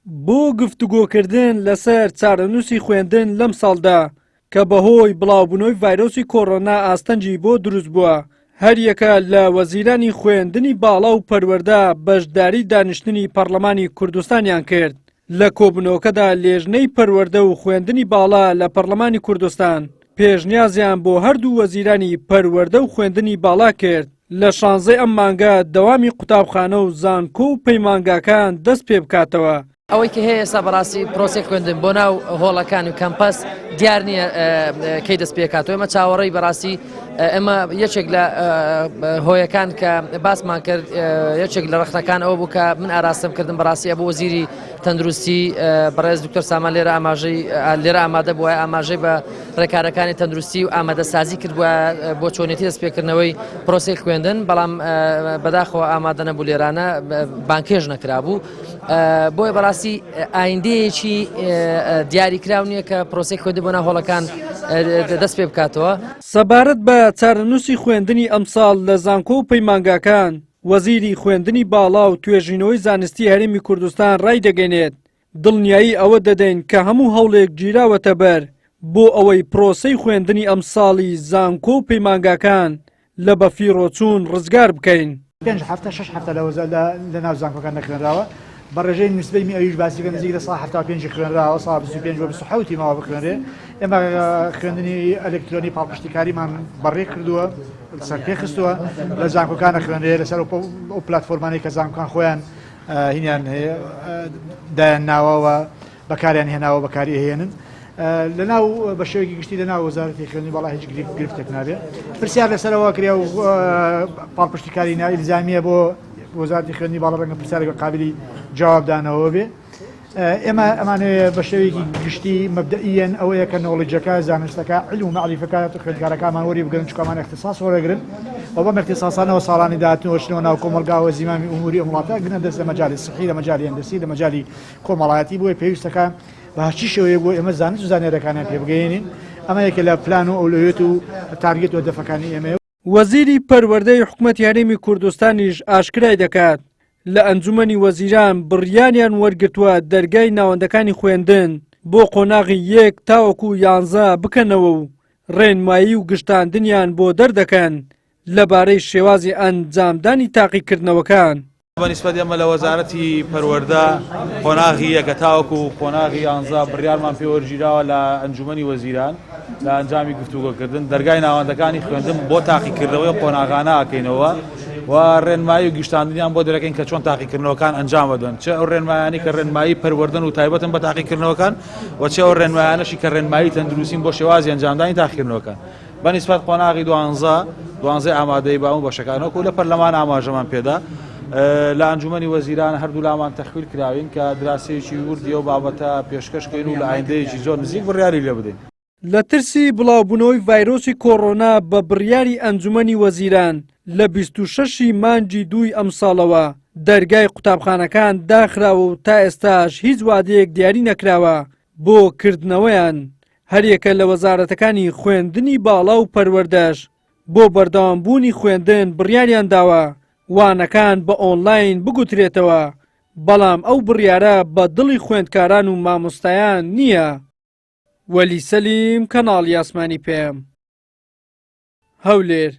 بۆ گفتوگۆکردن لەسەر چارەنووسی خوێندن لەم ساڵدا کە بەهۆی بڵاوبوونەوەی ڤایرۆسی کۆڕۆنا ئاستەنجی بۆ دروست بووە، هەر یەکە لە وەزیرانی خوێندنی باڵا و پەروەردە بەشداری دانیشتنی پەرلەمانی کوردستانیان کرد. لە کۆبوونەوەکەدا لێژنەی پەروەردە و خوێندنی باڵا لە پەرلەمانی کوردستان پێشنیازیان بۆ هەردوو وەزیرانی پەروەردە و خوێندنی باڵا کرد لە 16 ئەم مانگە دەوامی قوتابخانە و زانکۆ و پەیمانگاکان دەست پێ بکاتەوە. ئەوەی کە هەیە ئێستا بەڕاستی پرۆسەی خوێندن بۆ ناو هۆڵەکانی و کەمپەس دیار نییە کەی دەست پێکاتەوە. ئێمە چاوەڕێی بەڕاستی ئەمە یەکێک لە هۆیەکان کە باسمان کرد، یەکێک لە ڕەختەکان ئەوە بوو کە من ئاراستەم کردن بەڕاستی بۆ وەزیری تەندروستی بەڕێز دکتۆر سامان لێرە ئامادە بووە ئاماژەی بە ڕێکارەکانی تەندروستی و ئامادەسازی کرد بۆ چۆنێتی دەستپێکردنەوەی پرۆسەی خوێندن، بەڵام بەداخەوە ئامادە نەبوو لێرانە بانکێژ نەکرابوو. بۆیە بەڕاستی ئایندەیەکی دیاریکراو نییە کە پرۆسەی خوێندن بۆ ناو هۆڵەکان دەست پێ بکاتەوە. سەبارەت بە چارەنووسی خوێندنی ئەمساڵ لە زانکۆ و پەیمانگاکان، وەزیری خوێندنی باڵا و توێژینەوەی زانستی هەرێمی کوردستان ڕای دەگەێنێت دڵنیایی ئەوە دەدەین کە هەموو هەوڵێک گیراوەتە بەر بۆ ئەوەی پرۆسەی خوێندنی ئەمساڵی زانکۆ و پەیمانگاکان لە بەفیڕۆچوون ڕزگار بکەین. 5 هەفتە 6 هەفتە لە ناو زانکۆکان نەخوێنراوە، بەڕێژەی نسبەی ئەویش باسیکە نزیک لە 75 خوێنراوە، 25 بۆ 27 ماوە بخوێنرێ. ئێمە خوێندنی ئەلکترۆنی پاڵپشتیکاریمان بەڕێ کردووە، سەر پێ خستووە لە زانکۆکانە خوێنرێ لەسەر ئەو پلاتفۆرمانەی کە زانکۆکان خۆیان هینیان هەیە دایان ناوەوە بەکاریان هێناوە بەکاری هێنن. لەناو بە شێوەیەکی گشتی لەناو وەزارەتی خوێندنی باڵا هیچ گرفتێک نابێت. پرسیار لەسەرەوە کرا و پاڵپشتیکاری ئیلزامیە بۆ وەزارەتی خوێندنی باڵا ڕەنگە پرسیارێک قابلی جوابدانەوە بێ. ئێمە ئەمانەیە بە شێوەیەکی گشتی مەبدەئیەن ئەوەیە کە نۆڵیجەکە زانستەکە علم و مەعریفەکە خوێندکارەکانمان وەری بگرن چکەمان اختصاص وەرەگرن و بەم اختصاصانەوە ساڵانی داهاتووەچنەوە ناو کۆمەلگاوە زیمامی ئوموری وڵاتە گرنە دەست لە مەجالی سحی، لە مەجالی هەندسی، لە مەجالی کۆمەڵایەتی بۆی پێویستەکە بە هەرچی شێوەیە بۆ ئێمە زانست و زانێرەکانیان پێ بگەێنین. ئەمە یەکە لە پلان و ئەولویەت و تارگێت و هەدەفەکانی ئێمە. وەزیری پەروەردەی حکوومەتی هەرێمی کوردستانیش ئاشکرای دەکات لە ئەنجومەنی وەزیران بڕیاریان وەرگرتووە دەرگای ناوەندەکانی خوێندن بۆ قۆناغی 1 تاوەکو 11 بکەنەوە و ڕێنمایی و گشتاندنیان بۆ دەردەکەن لەبارەی شێوازی ئەنجامدانی تاقیکردنەوەکان. بەنسبەت ئەمە لە وەزارەتی پەروەردە قۆناغی 1 تاوەکو قۆناغی 11 بڕیارمان پێوەرگیراوە لە ئەنجومەنی وەزیران لە ئەنجامی گفتوگۆکردن دەرگای ناوەندەکانی خوێندن بۆ تاقیکردنەوەی قۆناغانە ئاکەینەوە و ڕێنمایی و گشتاندنیان بۆ دەرەکەین کە چۆن تاقیکردنەوەکان ئەنجام بدەن، چه ئەو ڕێنمایانی کە ڕێنمایی پەروەردن و تایبەتن بە تاقیکردنەوەکان و چه ئەو ڕێنمایانەشی کە ڕێنمایی تەندروستین بۆ شێوازی ئەنجامدانی تاقیکردنەوەکان. بەنسبەت قۆناغی 12 ئامادەی باوم بەشەکانەوە و لە پەرلەمان ئاماژەمان پێدا لە ئەنجومەنی وەزیران هەردوو لامان تەخویل کراوین کە دراسەیەکی وردی ئەو بابەتە پێشکەشکەین و لە ئایندەیەکی زۆر نزیک بڕیاری لێ بدەین. لە ترسی بڵاوبوونەوەی ڤایرۆسی کۆڕۆنا بە بڕیاری ئەنجومەنی وەزیران لە 26 مانگی 2 ئەمساڵەوە دەرگای قوتابخانەکان داخراوە و تا ئێستاش هیچ وادەیەک دیاری نەکراوە بۆ کردنەوەیان. هەریەکە لە وەزارەتەکانی خوێندنی باڵا و پەروەردەش بۆ بەردەوامبوونی خوێندن بڕیاریان داوە وانەکان بە ئۆنلاین بگوترێتەوە، بەڵام ئەو بڕیارە بە دڵی خوێندکاران و مامۆستایان نییە. وەلی سەلیم، کەناڵی ئاسمانی پێم، هەولێر.